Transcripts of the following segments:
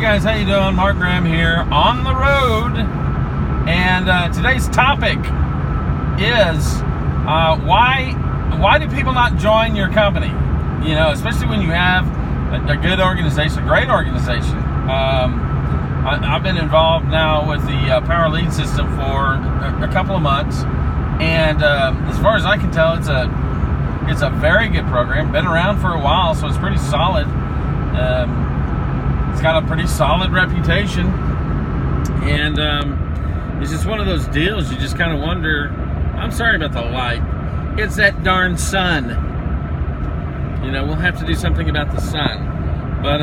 guys, how you doing? Mark Graham here on the road, and today's topic is why do people not join your company? You know, especially when you have a good organization, a great organization. I've been involved now with the Power Lead system for a couple of months, and as far as I can tell, it's a very good program. Been around for a while, so it's pretty solid. It's got a pretty solid reputation, and it's just one of those deals you just kind of wonder. I'm sorry about the light. It's that darn sun. You know, we'll have to do something about the sun. But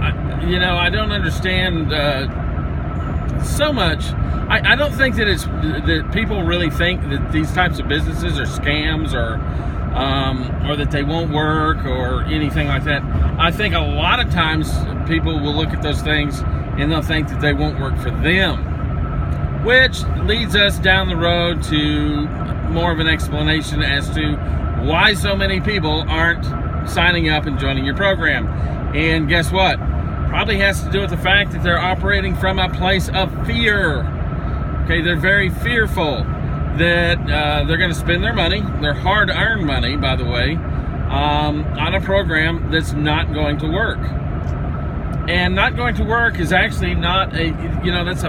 I don't understand so much. I don't think that that people really think that these types of businesses are scams or that they won't work or anything like that. I think a lot of times people will look at those things and they'll think that they won't work for them, which leads us down the road to more of an explanation as to why so many people aren't signing up and joining your program. And guess what? Probably has to do with the fact that they're operating from a place of fear. Okay, they're very fearful that they're going to spend their money, their hard-earned money, by the way, on a program that's not going to work. And not going to work is actually not that's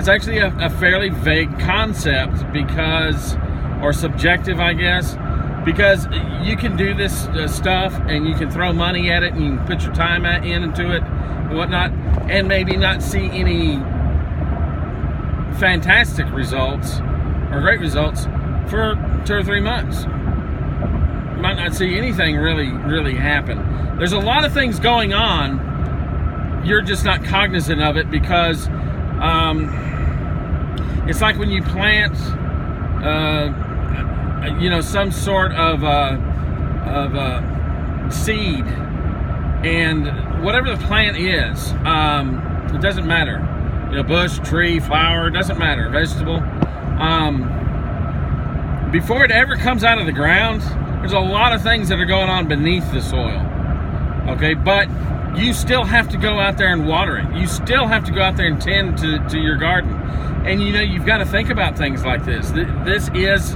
actually a fairly vague concept or subjective, I guess, because you can do this stuff and you can throw money at it and you can put your time into it and whatnot, and maybe not see any fantastic results or great results for 2 or 3 months. You might not see anything really happen. There's a lot of things going on. You're just not cognizant of it because it's like when you plant some sort of seed, and whatever the plant is, it doesn't matter. Bush, tree, flower, doesn't matter, vegetable. Before it ever comes out of the ground, there's a lot of things that are going on beneath the soil. Okay, but you still have to go out there and water it. You still have to go out there and tend to your garden. And you've got to think about things like this. This is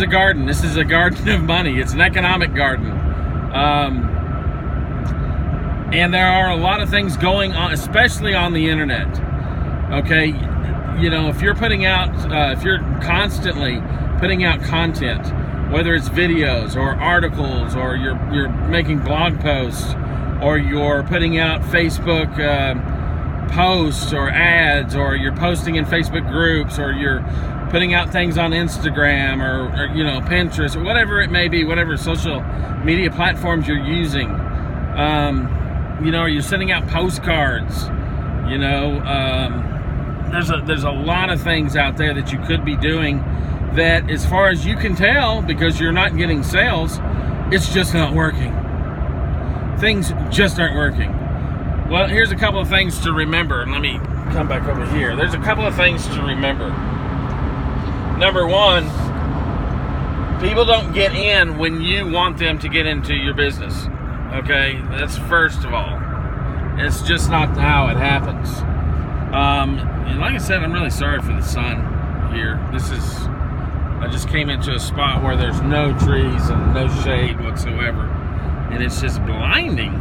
a garden. This is a garden of money. It's an economic garden. And there are a lot of things going on, especially on the internet. Okay, if you're if you're constantly putting out content, whether it's videos or articles, or you're making blog posts, or you're putting out Facebook posts or ads, or you're posting in Facebook groups, or you're putting out things on Instagram or Pinterest, or whatever it may be, whatever social media platforms you're using. Or you're sending out postcards. There's a lot of things out there that you could be doing that, as far as you can tell, because you're not getting sales, it's just not working. Things just aren't working. Well, here's a couple of things to remember. Let me come back over here. There's a couple of things to remember. Number one, people don't get in when you want them to get into your business. Okay, that's first of all. It's just not how it happens. And like I said, I'm really sorry for the sun here. I just came into a spot where there's no trees and no shade whatsoever, and it's just blinding.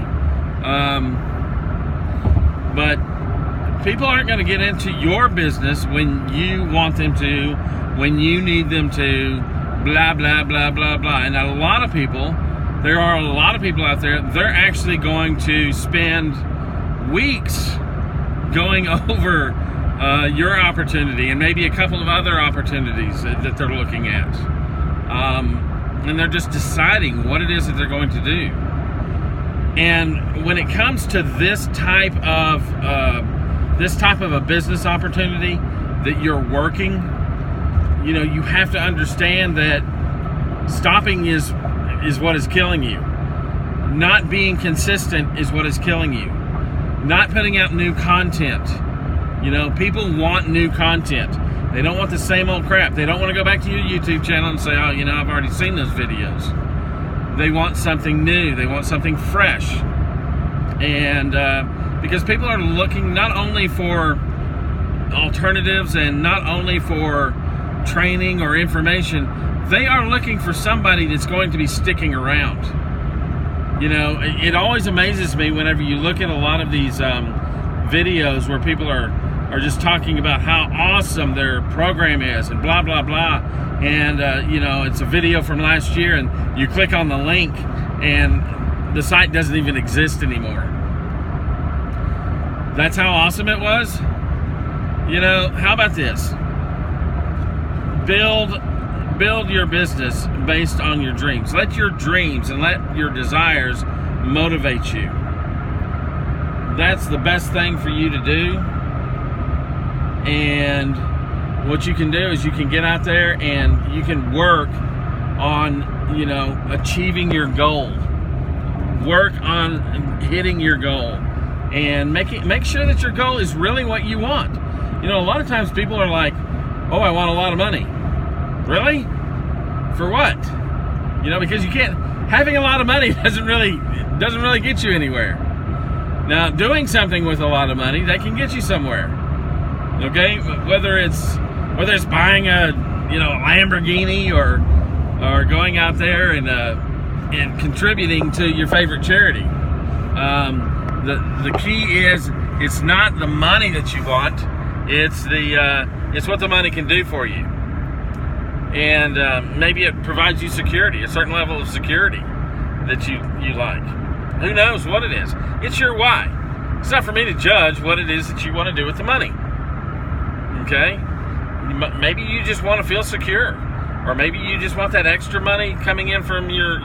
But people aren't going to get into your business when you want them to, when you need them to, blah, blah, blah, blah, blah. And there are a lot of people out there, they're actually going to spend weeks going over your opportunity and maybe a couple of other opportunities that they're looking at. And they're just deciding what it is that they're going to do. And when it comes to this type of a business opportunity that you're working, you have to understand that stopping is what is killing you. Not being consistent is what is killing you. Not putting out new content. People want new content. They don't want the same old crap. They don't want to go back to your YouTube channel and say, I've already seen those videos. They want something new. They want something fresh. And because people are looking not only for alternatives and not only for training or information, they are looking for somebody that's going to be sticking around. You know, it always amazes me whenever you look at a lot of these videos where people are just talking about how awesome their program is and blah, blah, blah. And, you know, it's a video from last year and you click on the link and the site doesn't even exist anymore. That's how awesome it was. You know, how about this? Build your business based on your dreams. Let your dreams and let your desires motivate you. That's the best thing for you to do. And what you can do is you can get out there and you can work on, you know, achieving your goal. Work on hitting your goal and make sure that your goal is really what you want. You know, a lot of times people are like, "Oh, I want a lot of money." Really? For what? You know, because you can't. Having a lot of money doesn't really get you anywhere. Now, doing something with a lot of money, that can get you somewhere. Okay, whether it's buying a Lamborghini or going out there and contributing to your favorite charity. The key is it's not the money that you want. It's what the money can do for you. And maybe it provides you security, a certain level of security that you like. Who knows what it is? It's your why. It's not for me to judge what it is that you want to do with the money. Okay? Maybe you just want to feel secure. Or maybe you just want that extra money coming in from your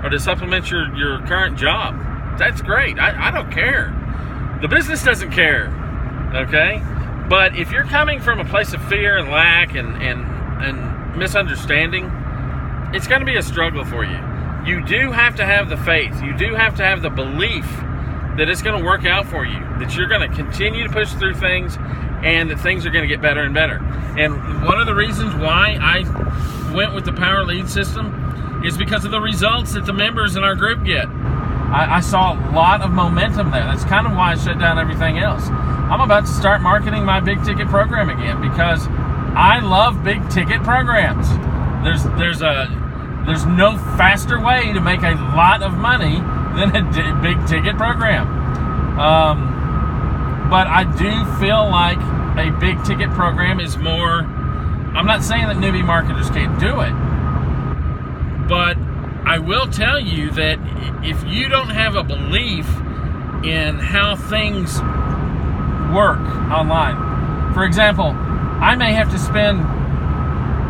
or to supplement your current job. That's great. I don't care. The business doesn't care. Okay? But if you're coming from a place of fear and lack and misunderstanding, it's going to be a struggle for you. You do have to have the faith. You do have to have the belief that it's going to work out for you, that you're going to continue to push through things and that things are going to get better and better. And one of the reasons why I went with the Power Lead system is because of the results that the members in our group get. I saw a lot of momentum there. That's kind of why I shut down everything else. I'm about to start marketing my big ticket program again because I love big ticket programs. There's no faster way to make a lot of money than a big ticket program. But I do feel like a big ticket program is more. I'm not saying that newbie marketers can't do it, but I will tell you that if you don't have a belief in how things work online, for example, I may have to spend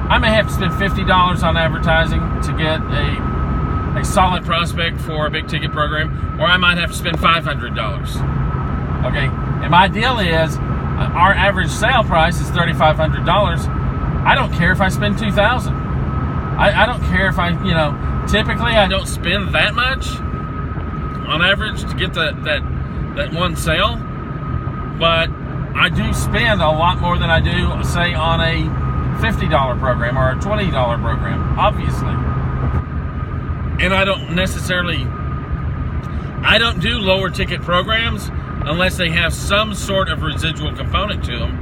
$50 on advertising to get a solid prospect for a big ticket program, or I might have to spend $500. Okay, and my deal is our average sale price is $3,500. I don't care if I spend $2,000. I don't care if typically I don't spend that much on average to get that one sale, but I do spend a lot more than I do, say, on a $50 program or a $20 program, obviously. And I don't do lower ticket programs unless they have some sort of residual component to them,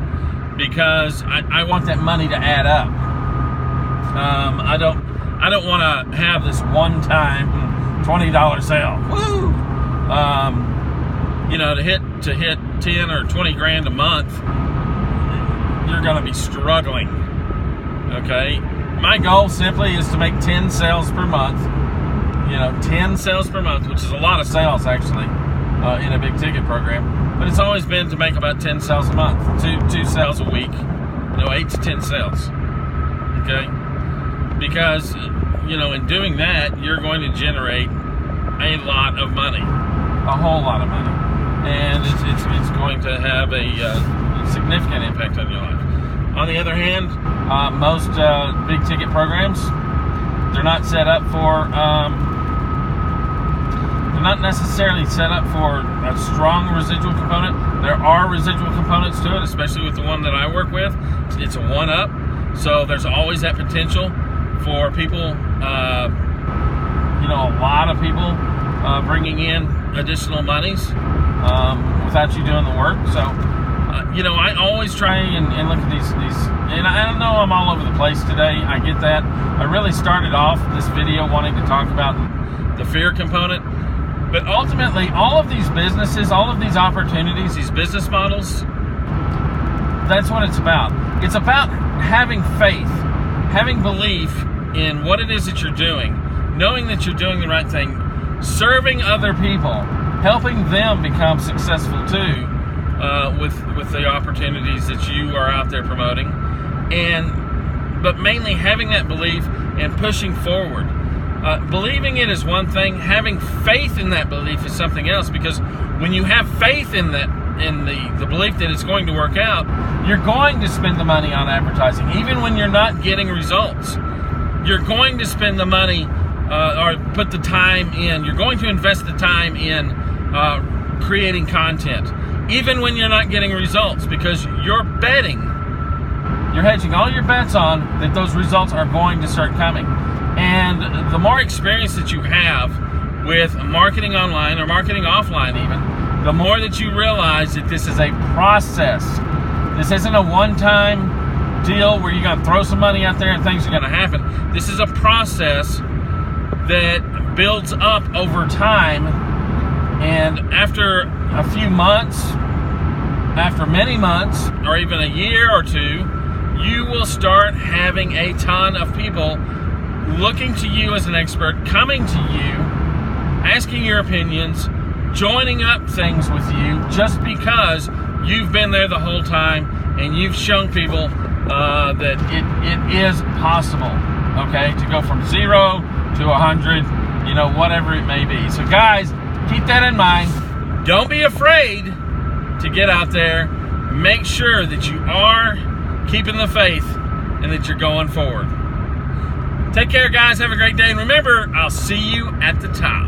because I want that money to add up. I don't want to have this one-time $20 sale. Woo! To hit 10 or 20 grand a month, you're going to be struggling. Okay? My goal simply is to make 10 sales per month. 10 sales per month, which is a lot of sales actually in a big ticket program. But it's always been to make about 10 sales a month, two sales a week. 8 to 10 sales. Okay? Because in doing that, you're going to generate a lot of money, a whole lot of money, and it's going to have a significant impact on your life. On the other hand, most big ticket programs, they're not set up for. They're not necessarily set up for a strong residual component. There are residual components to it, especially with the one that I work with. It's a one-up, so there's always that potential for people, a lot of people bringing in additional monies without you doing the work. So, I always try and look at these, and I know I'm all over the place today. I get that. I really started off this video wanting to talk about the fear component, but ultimately, all of these businesses, all of these opportunities, these business models, that's what it's about. It's about having faith, having belief in what it is that you're doing, knowing that you're doing the right thing, serving other people, helping them become successful too, with the opportunities that you are out there promoting, but mainly having that belief and pushing forward. Believing it is one thing. Having faith in that belief is something else, because when you have faith in that, in the belief that it's going to work out, you're going to spend the money on advertising, even when you're not getting results. You're going to spend the money or put the time in. You're going to invest the time in creating content, even when you're not getting results, because you're betting, you're hedging all your bets on that those results are going to start coming. And the more experience that you have with marketing online or marketing offline even, the more that you realize that this is a process. This isn't a one-time deal where you're going to throw some money out there and things are going to happen. This is a process that builds up over time, and after a few months, after many months, or even a year or two, you will start having a ton of people looking to you as an expert, coming to you, asking your opinions, joining up things with you, just because you've been there the whole time and you've shown people that it is possible, okay, to go from 0 to 100, whatever it may be. So guys, keep that in mind. Don't be afraid to get out there. Make sure that you are keeping the faith and that you're going forward. Take care, guys. Have a great day. And remember, I'll see you at the top.